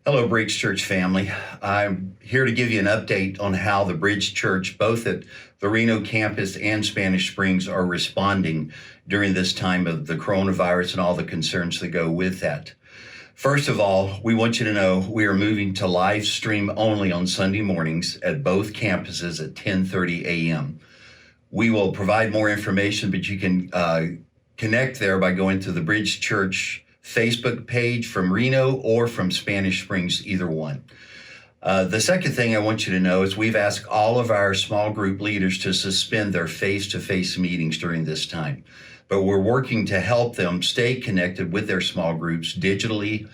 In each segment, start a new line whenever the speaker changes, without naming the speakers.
Hello, Bridge Church family. I'm here to give you an update on how the Bridge Church, both at the Reno campus and Spanish Springs, are responding during this time of the coronavirus and all the concerns that go with that. First of all, we want you to know we are moving to live stream only on Sunday mornings at both campuses at 10:30 a.m. We will provide more information, but you can connect there by going to the Bridge Church Facebook page from Reno or from Spanish Springs, either one. The second thing I want you to know is we've asked all of our small group leaders to suspend their face-to-face meetings during this time. But we're working to help them stay connected with their small groups digitally,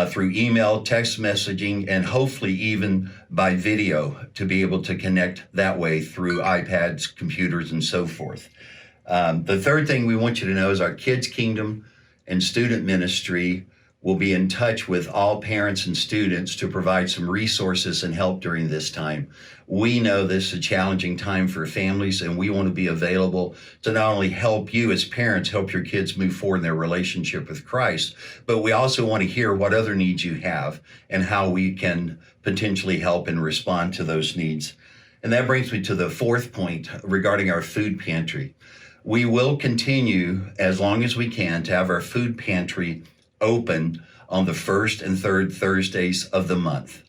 through email, text messaging, and hopefully even by video to be able to connect that way through iPads, computers, and so forth. The third thing we want you to know is our Kids Kingdom and student ministry will be in touch with all parents and students to provide some resources and help during this time. We know this is a challenging time for families, and we want to be available to not only help you as parents, help your kids move forward in their relationship with Christ, but we also want to hear what other needs you have and how we can potentially help and respond to those needs. And that brings me to the fourth point regarding our food pantry. We will continue, as long as we can, to have our food pantry open on the first and third Thursdays of the month.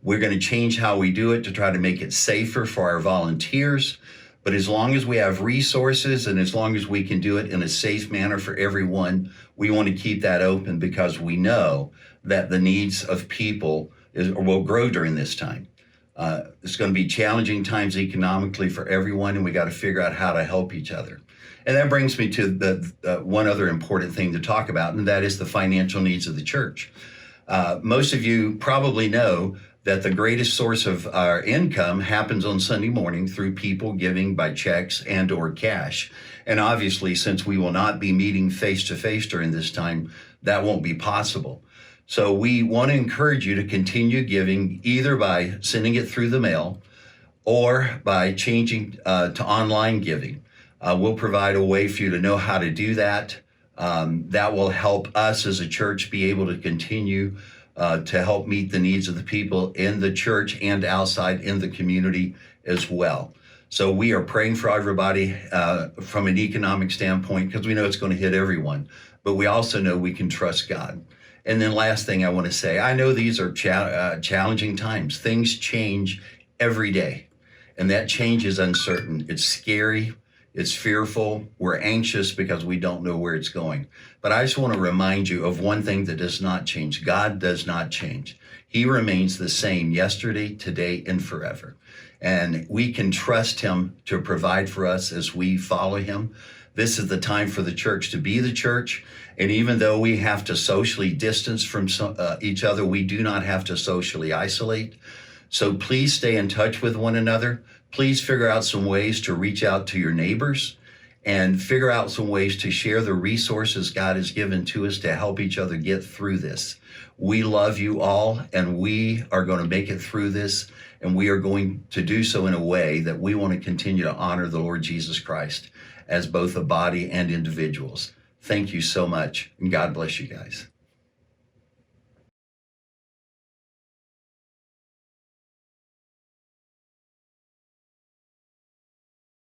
We're going to change how we do it to try to make it safer for our volunteers. But as long as we have resources and as long as we can do it in a safe manner for everyone, we want to keep that open because we know that the needs of people will grow during this time. It's going to be challenging times economically for everyone, and we got to figure out how to help each other. And that brings me to the one other important thing to talk about, and that is the financial needs of the church. Most of you probably know that the greatest source of our income happens on Sunday morning through people giving by checks and or cash. And obviously, since we will not be meeting face-to-face during this time, that won't be possible. So we want to encourage you to continue giving either by sending it through the mail or by changing to online giving. We'll provide a way for you to know how to do that. That will help us as a church be able to continue to help meet the needs of the people in the church and outside in the community as well. So we are praying for everybody from an economic standpoint because we know it's going to hit everyone, but we also know we can trust God. And then last thing I want to say, I know these are challenging times. Things change every day, and that change is uncertain. It's scary. It's fearful. We're anxious because we don't know where it's going. But I just want to remind you of one thing that does not change. God does not change. He remains the same yesterday, today, and forever. And we can trust him to provide for us as we follow him. This is the time for the church to be the church. And even though we have to socially distance from each other, we do not have to socially isolate. So please stay in touch with one another. Please figure out some ways to reach out to your neighbors and figure out some ways to share the resources God has given to us to help each other get through this. We love you all, and we are going to make it through this, and we are going to do so in a way that we want to continue to honor the Lord Jesus Christ as both a body and individuals. Thank you so much, and God bless you guys.